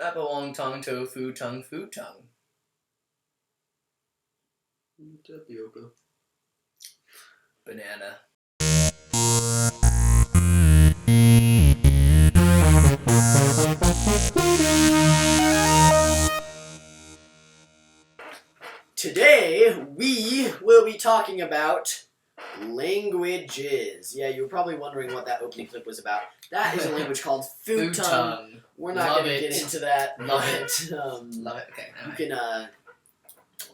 Apple, wong, tongue, tofu, tongue, food, tongue. Tapioca. Banana. Today, we will be talking about languages. Yeah, you were probably wondering what that opening clip was about. That is a language called food tongue. We're not going to get into that. Love it. Love it. Okay. You can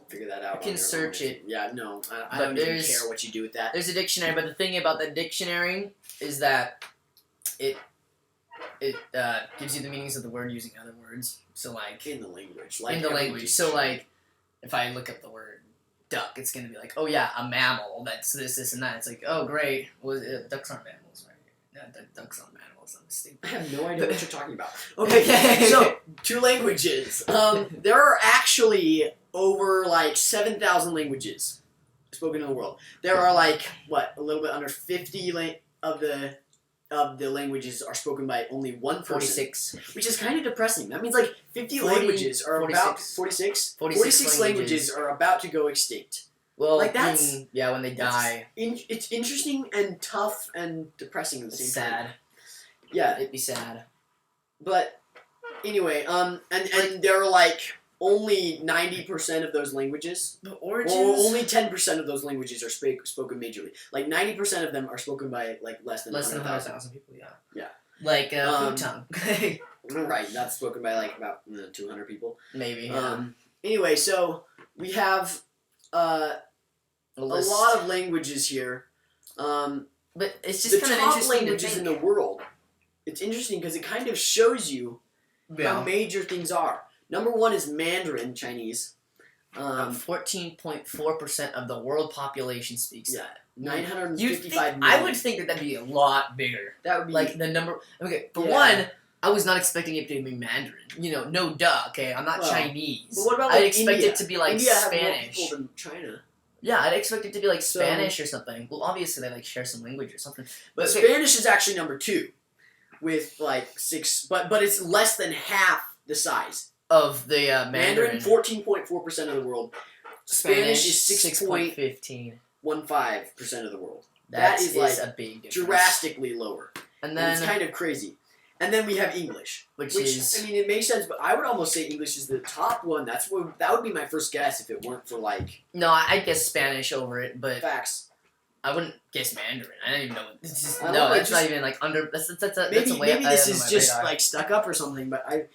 figure that out. You can search it. Yeah, no, I don't even care what you do with that. There's a dictionary, but the thing about the dictionary is that it gives you the meanings of the word using other words. So like in the language, So like, if I look up the word duck, it's gonna be like, oh yeah, a mammal. That's this, and that. It's like, oh great. Well, ducks aren't mammals, right? Yeah, ducks aren't mammals. I'm stupid. I have no idea what you're talking about. Okay, so 2 languages. There are actually over like 7,000 languages spoken in the world. There are like a little bit under 50 of the languages are spoken by only one person. 46. Which is kind of depressing. That means like 50 languages are 46. about 46 languages are about to go extinct. Well, like that's when they die. It's interesting and tough and depressing at the same time. Sad. Yeah, it'd be sad. But anyway, and there are like only 90% of those languages. The origins. Well, only 10% of those languages are spoken majorly. Like 90% of them are spoken by like less than 100,000 people. Yeah. Yeah. Like food tongue. Right, that's spoken by like about 200 people. Maybe. Yeah. Anyway, so we have a lot of languages here. But it's just kind of interesting the top languages in the world. It's interesting because it kind of shows you how major things are. Number 1 is Mandarin Chinese. 14.4% of the world population speaks that. 955 million. I would think that'd be a lot bigger. That would be like the number. Okay, for one, I was not expecting it to be Mandarin. No duh. Okay, I'm not Chinese. But what about I'd expect it to be like India Spanish. Have more people than China. Yeah, I'd expect it to be like Spanish or something. Well, obviously they like share some language or something. But Spanish is actually number 2, with like 6. But it's less than half the size of the Mandarin. 14.4% of the world. Spanish is 6.15%. 15% of the world. That is like a big difference. Drastically lower. And then it's kind of crazy. And then we have English, which is, I mean, it makes sense, but I would almost say English is the top one. That would be my first guess if it weren't for like. No, I'd guess Spanish over it, but facts. I wouldn't guess Mandarin. I don't even know. It's just, that's not even like under. Maybe this is just like stuck up or something, but I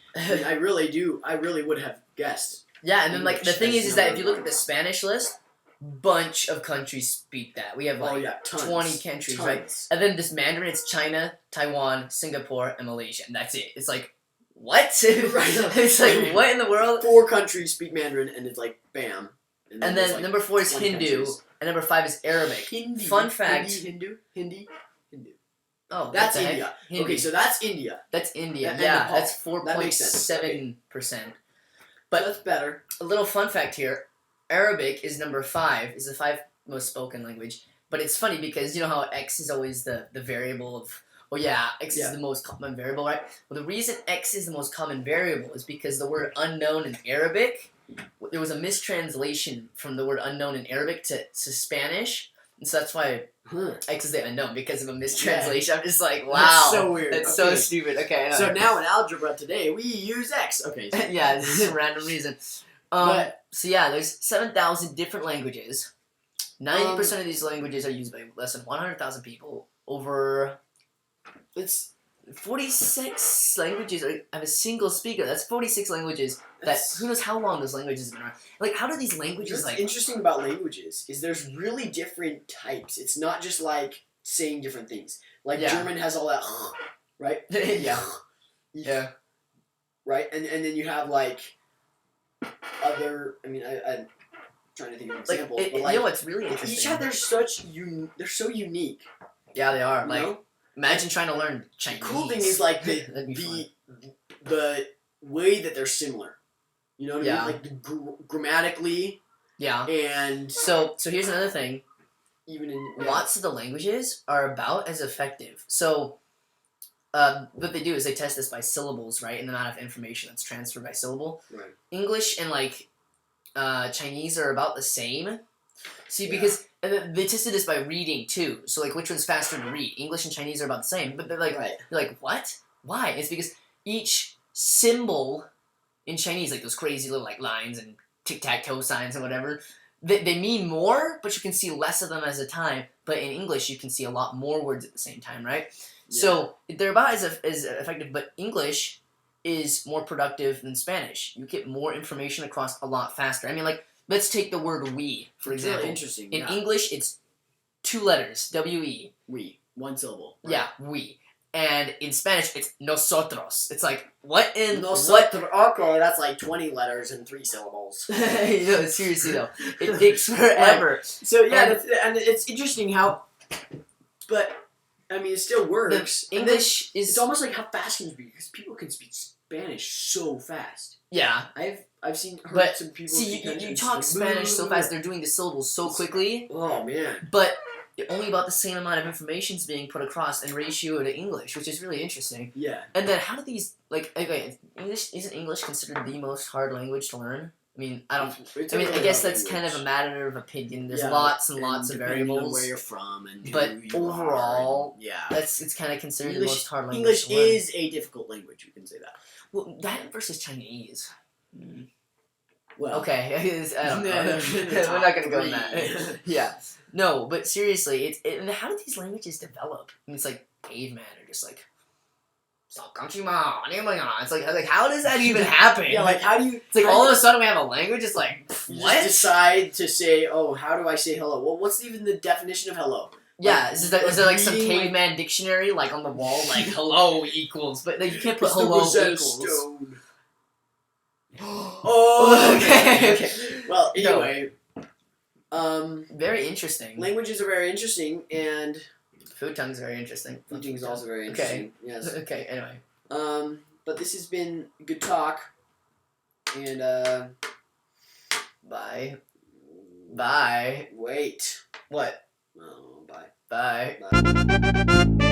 really would have guessed. Yeah, and then like the thing is that if you look at the Spanish list, bunch of countries speak that. We have like 20 countries, right? And then this Mandarin, it's China, Taiwan, Singapore, and Malaysia, and that's it. It's like, what? Right. It's like, what in the world? 4 countries speak Mandarin, and it's like, bam. And then like number 4 is Hindu, and number 5 is Arabic. Hindi. Fun fact. Hindi. Oh, that's India. Hindi. Okay, so that's India. That's India. Yeah, that's 4.7%. But so that's better. A little fun fact here. Arabic is number 5, is the 5th most spoken language. But it's funny because you know how X is always the variable of, X is the most common variable, right? Well, the reason X is the most common variable is because the word unknown in Arabic, there was a mistranslation from the word unknown in Arabic to Spanish. And so that's why X is the unknown, because of a mistranslation. I'm just like, wow. That's so weird. That's so stupid. Okay. So now in algebra today, we use X. Okay. So. Yeah, this is a random reason. So yeah, there's 7,000 different languages. 90% of these languages are used by less than 100,000 people. Over, it's 46 languages have a single speaker. That's 46 languages. Who knows how long those languages have been around? Like, how do these languages What's interesting about languages is there's really different types. It's not just like saying different things. Like German has all that, right? Yeah. Right, and then you have like other. I mean, I'm trying to think of examples. But like, it's really interesting. Each have they're so unique. Yeah, they are. Like, imagine trying to learn Chinese. The cool thing is like the way that they're similar. You know what I mean? Like grammatically. Yeah. And so here's another thing. Even in lots of the languages are about as effective. So what they do is they test this by syllables, right, and the amount of information that's transferred by syllable. Right. English and like Chinese are about the same. See, because they tested this by reading too. So like, which one's faster to read? English and Chinese are about the same, but they're like, what? Why? It's because each symbol in Chinese, like those crazy little like lines and tic-tac-toe signs and whatever, they mean more, but you can see less of them as a time. But in English, you can see a lot more words at the same time, right? Yeah. So they're about as effective, but English is more productive than Spanish. You get more information across a lot faster. I mean, like, let's take the word we, for example. Really interesting. In English, it's 2 letters, W-E. We. 1 syllable. Right? Yeah, we. And in Spanish, it's nosotros. It's like, what in... Nosotros. Okay, that's like 20 letters and 3 syllables. No, seriously, though. It takes forever. So, yeah, and it's interesting how... But, I mean, it still works. English is... It's almost like how fast can you be? Because people can speak Spanish so fast. Yeah. I've seen some people... See, you talk Spanish so fast, they're doing the syllables so quickly. Oh, man. But... only about the same amount of information is being put across in ratio to English, which is really interesting. Yeah. And then how do these, like, okay, isn't English considered the most hard language to learn? I mean, I guess that's kind of a matter of opinion. There's lots and lots of variables. On where you're from and but who you overall, are. it's kind of considered the most hard language English to learn. is a difficult language, you can say that. Well, that versus Chinese. Well, okay, I don't know. We're not gonna go in that. Yeah, no, but seriously, and how did these languages develop? I mean, it's like caveman or just like, it's like how does that even happen? Yeah, like how do you? It's like all of a sudden we have a language. It's like what? Just decide to say, oh, how do I say hello? Well, what's even the definition of hello? Yeah, like, is there like some caveman dictionary like on the wall, like hello equals, but like, you can't put hello equals. Stone. Oh, okay. Well, anyway, very interesting. Languages are very interesting, and food tongue's very interesting. Food tongue is also very interesting. Okay. Yes. Okay. Anyway. But this has been a good talk, and bye. Bye. Wait. What? Oh, bye. Bye. Bye.